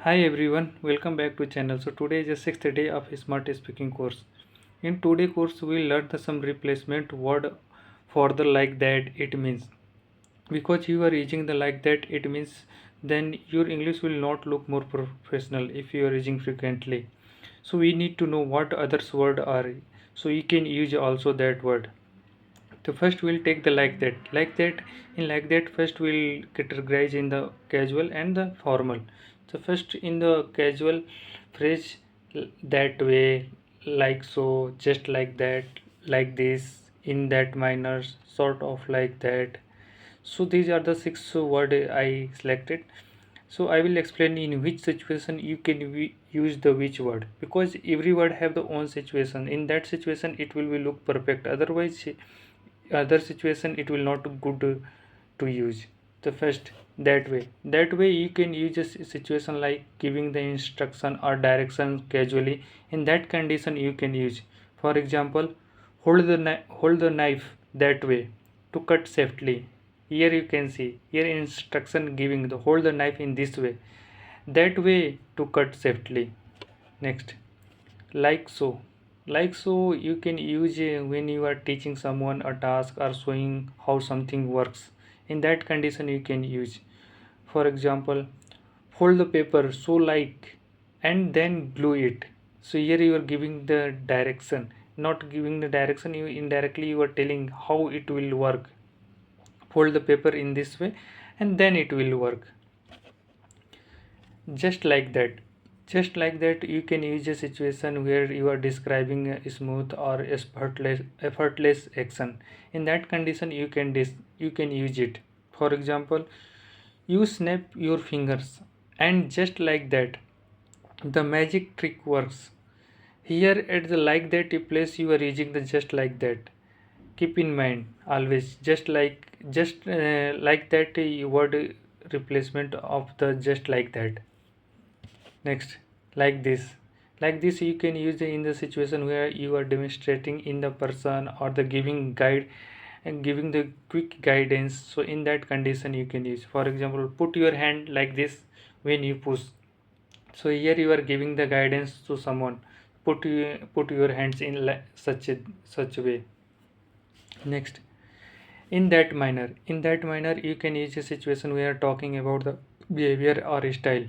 Hi everyone, welcome back to channel. So today is the sixth day of smart speaking course. In today course we learned some replacement word for the like that it means. Because you are using the like that it means, then your English will not look more professional if you are using frequently. So we need to know what others word are, so you can use also that word. So first we'll take the like that in like that first we'll categorize in the casual and the formal. So first in the casual phrase, that way, like so, just like that, like this, in that manner, sort of like that. So these are the six word I selected. So I will explain in which situation you can use the which word, because every word have the own situation. In that situation it will be look perfect, otherwise other situation it will not good to use. The first, that way you can use a situation like giving the instruction or direction casually. In that condition you can use, for example, hold the knife that way to cut safely. Here you can see, here instruction giving the hold the knife in this way, that way to cut safely. Next, like so. Like so you can use when you are teaching someone a task or showing how something works. In that condition you can use, for example, fold the paper so like, and then glue it. So here you are giving the direction, not giving the direction, you indirectly you are telling how it will work. Fold the paper in this way and then it will work. Just like that, you can use a situation where you are describing a smooth or effortless action. In that condition you can use it. For example, you snap your fingers and just like that the magic trick works. Here at the like that place you are using the just like that. Keep in mind always just like that word replacement of the just like that. Next, like this. Like this you can use in the situation where you are demonstrating in the person or the giving guide and giving the quick guidance. So in that condition you can use. For example, put your hand like this when you push. So here you are giving the guidance to someone. Put your hands in such a way. Next, in that manner you can use a situation where talking about the behavior or style.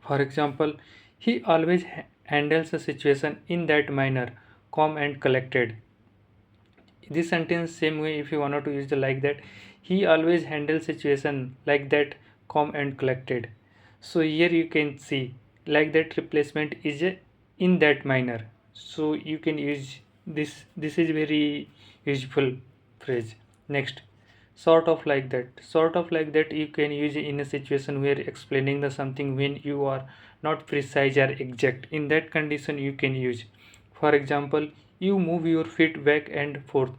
For example, he always handles a situation in that manner, calm and collected. This sentence same way if you wanted to use the like that, he always handles situation like that, calm and collected. So here you can see like that replacement is a in that manner. So you can use this. This is very useful phrase. Next, sort of like that you can use in a situation where explaining the something when you are not precise or exact. In that condition you can use, for example, you move your feet back and forth,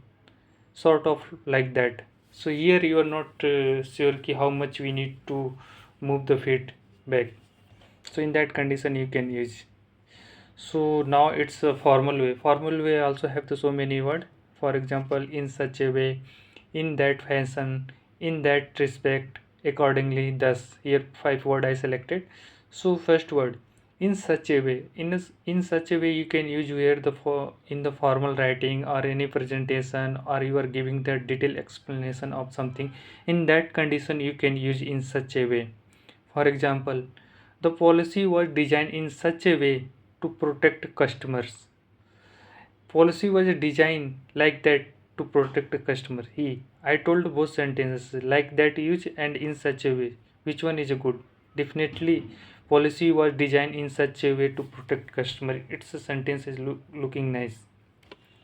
sort of like that. So here you are not sure ki how much we need to move the feet back. So in that condition you can use. So now it's a formal way. Formal way also have the so many word. For example, in such a way, in that fashion, in that respect, accordingly, thus. Here five word I selected. So first word, in such a way. In such a way you can use where the for in the formal writing or any presentation or you are giving the detailed explanation of something. In that condition you can use in such a way. For example, the policy was designed in such a way to protect customers. Policy was designed like that to protect the customer. I told both sentences like that use and in such a way. Which one is good? Definitely, policy was designed in such a way to protect customer. It's a sentence is looking nice.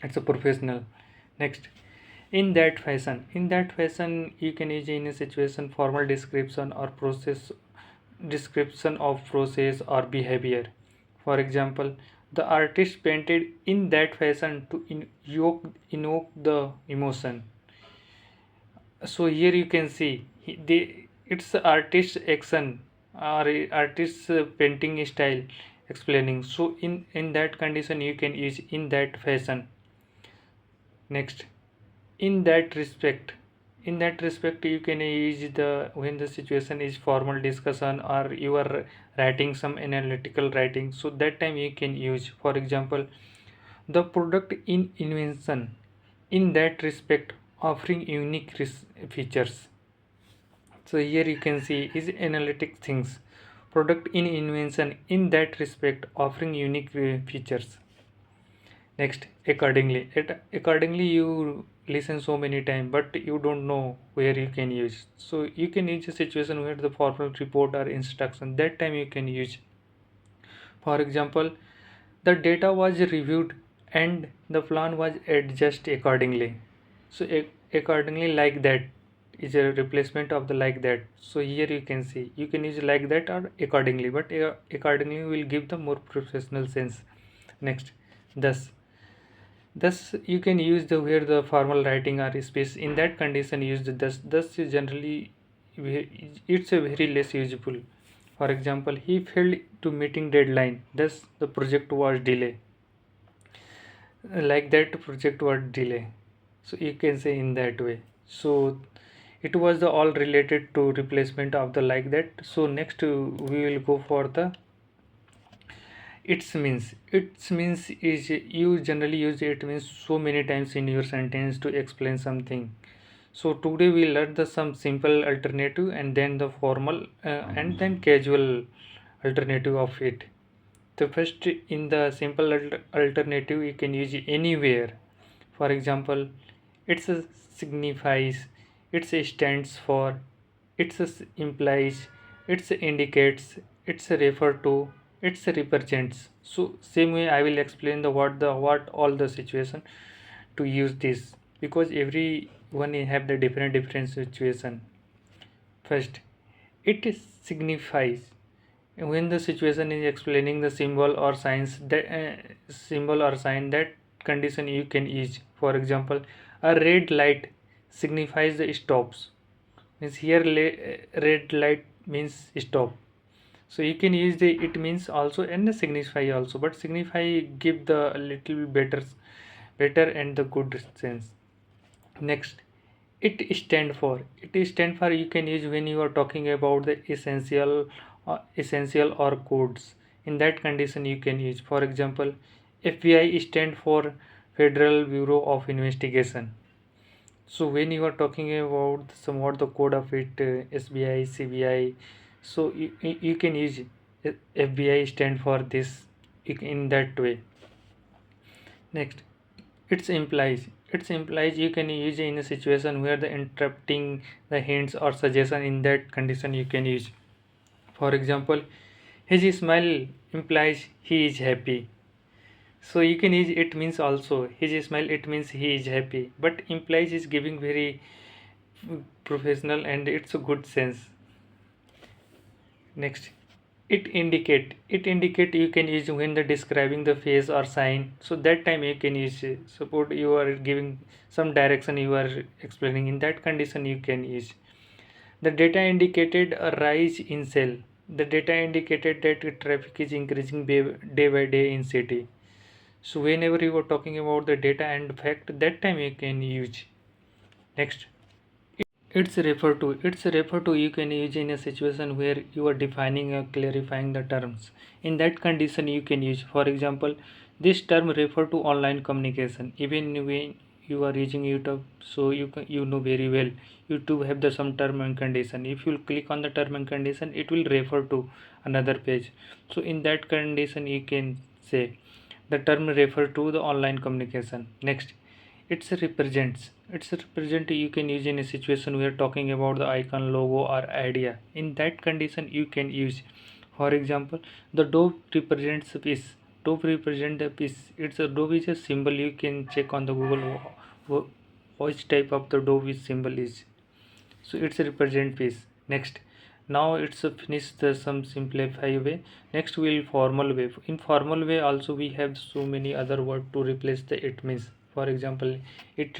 It's a professional. Next, in that fashion you can use in a situation formal description or process description of process or behavior. For example, the artist painted in that fashion to invoke the emotion. So here you can see it's artist action or artist painting style explaining. So in that condition you can use in that fashion. Next, in that respect. in that respect you can use the when the situation is formal discussion or you are writing some analytical writing, so that time you can use, for example, the product in invention in that respect offering unique features. So here you can see is analytic things, product in invention in that respect offering unique features. Next, accordingly. Accordingly, you listen so many times, but you don't know where you can use. So you can use a situation where the formal report or instruction. That time you can use. For example, the data was reviewed and the plan was adjusted accordingly. So accordingly, like that is a replacement of the like that. So here you can see you can use like that or accordingly, but accordingly will give the more professional sense. Next, thus. Thus, you can use the where the formal writing or space in that condition use the thus. Thus is generally it's a very less useful. For example, he failed to meeting deadline. Thus, the project was delay. Like that, project was delay. So you can say in that way. So it was the all related to replacement of the like that. So next we will go for the its means is you generally use it means so many times in your sentence to explain something. So today we learned the some simple alternative and then the formal and then casual alternative of it. The first in the simple alternative you can use anywhere. For example, it's a signifies, it's a stands for, it's a implies, it's a indicates, it's a refer to, it's a represents. So same way I will explain the what all the situation to use this, because every one have the different situation. First, it signifies when the situation is explaining the symbol or signs that symbol or sign that condition you can use. For example, a red light signifies the stops, means here red light means stop. So you can use the it means also and the signify also, but signify give the little better and the good sense. Next, it stand for you can use when you are talking about the essential or codes. In that condition you can use, for example, FBI stand for Federal Bureau of Investigation. So when you are talking about somewhat the code of it, SBI, CBI, so you can use FBI stand for this in that way. Next, it implies you can use in a situation where the interrupting the hints or suggestion. In that condition you can use, for example, his smile implies he is happy. So you can use it means also his smile it means he is happy, but implies is giving very professional and it's a good sense. Next, it indicate you can use when the describing the face or sign. So that time you can use support you are giving some direction you are explaining. In that condition you can use the data indicated a rise in cell. The data indicated that traffic is increasing day by day in city. So whenever you are talking about the data and fact, that time you can use. Next, it's refer to you can use in a situation where you are defining or clarifying the terms. In that condition you can use, for example, this term refer to online communication. Even when you are using YouTube, so you know very well YouTube have the some term and condition. If you click on the term and condition, it will refer to another page. So in that condition you can say the term refer to the online communication. Next, it's represent you can use in a situation we are talking about the icon, logo or idea. In that condition you can use, for example, the dove represents a piece. Dove represent the piece. It's a dove is a symbol. You can check on the Google which type of the dove is symbol is. So it's a represent piece. Next, now it's a finish the some simplify way. Next we'll formal way. In formal way also we have so many other word to replace the it means. For example, it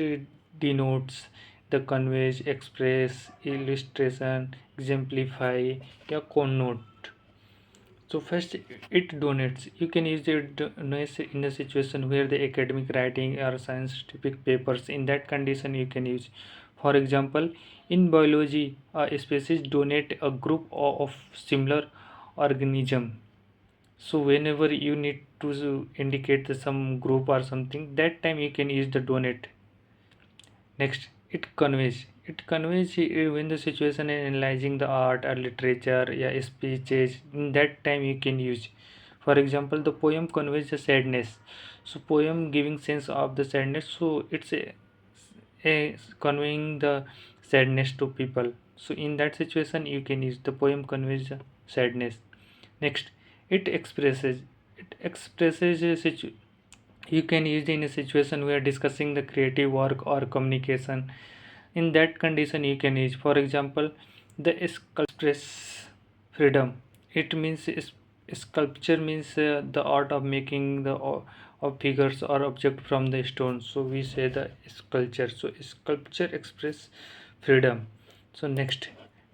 denotes, the conveys, express, illustration, exemplify, या connote. So first, it donates. You can use it donates in a situation where the academic writing or scientific papers. In that condition, you can use. For example, in biology, a species donate a group of similar organism. So whenever you need to indicate some group or something, that time you can use the donate. Next, it conveys. It conveys when the situation in analyzing the art or literature, yeah, speeches. In that time, you can use. For example, the poem conveys the sadness. So poem giving sense of the sadness. So it's a conveying the sadness to people. So in that situation, you can use the poem conveys the sadness. Next, it expresses. It expresses a you can use it in a situation where discussing the creative work or communication. In that condition you can use, for example, the express freedom. It means sculpture means the art of making the of figures or object from the stone, so we say the sculpture. So sculpture express freedom. So next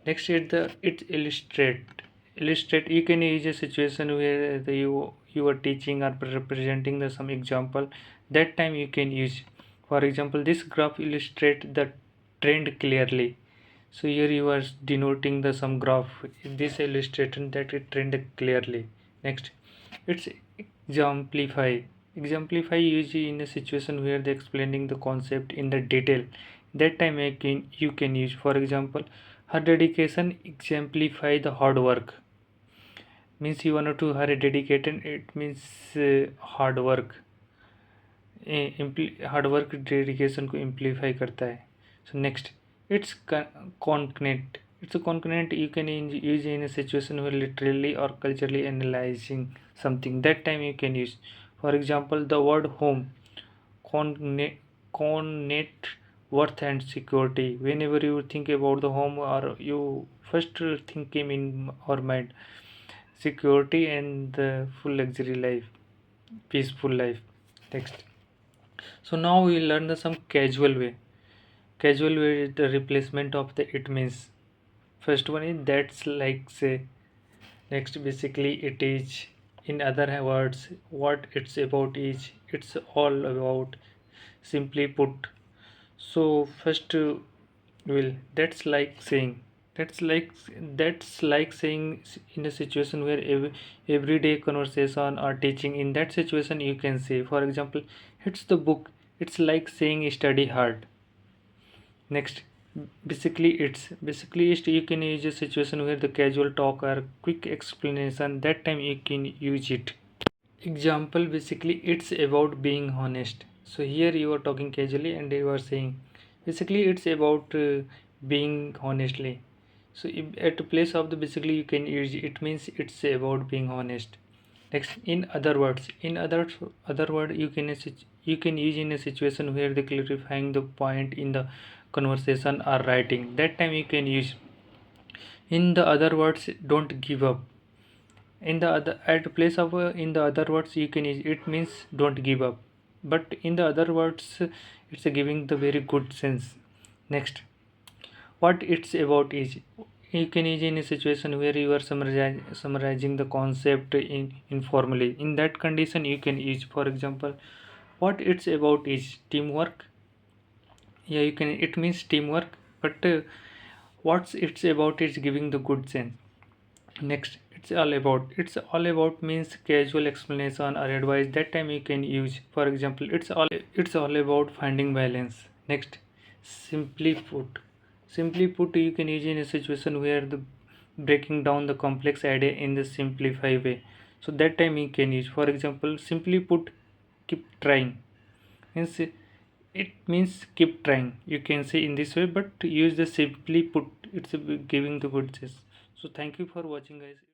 is the it illustrate. You can use a situation where you are teaching or representing the some example. That time you can use, for example, this graph illustrate the trend clearly. So here you are denoting the some graph, this illustration that it trend clearly. Next, it's exemplify. Exemplify usually in a situation where they explaining the concept in the detail. That time you can use, for example, her dedication exemplify the hard work. Means you want to her dedicated, it means hard work. Hard work dedication को amplify करता है. So next, it's कॉन्कनेंट. It's a कॉन्कनेंट you can use in a situation where literally और culturally analysing something. That time you can use, for example, the word home connect worth and security. Whenever you think about the home, or you first think came in our mind security and the full luxury life, peaceful life. Next, so now we learn the some casual way. Casual way is the replacement of the it means. First one is that's like say. Next, basically it is. In other words, what it's about is it's all about. Simply put. So first will that's like saying. That's like saying in a situation where everyday conversation or teaching. In that situation you can say, for example, it's the book. It's like saying study hard. Next, basically you can use a situation where the casual talk or quick explanation. That time you can use it. Example, basically it's about being honest. So here you are talking casually and you are saying basically it's about being honestly. So if at the place of the basically you can use it means it's about being honest. Next, in other words, in other word you can use in a situation where the clarifying the point in the conversation or writing. That time you can use, in the other words, don't give up. In the other at place of in the other words you can use it means don't give up, but in the other words it's giving the very good sense. Next, what it's about is, you can use in a situation where you are summarizing the concept informally. In that condition you can use, for example, what it's about is teamwork. Yeah, you can, it means teamwork, but what's it's about is giving the good sense. Next, it's all about means casual explanation or advice. That time you can use, for example, it's all about finding balance. Next, simply put. Simply put, you can use in a situation where the breaking down the complex idea in the simplify way. So that time you can use, for example, simply put, keep trying. Means it means keep trying. You can say in this way, but use the simply put. It's giving the good sense. So thank you for watching, guys.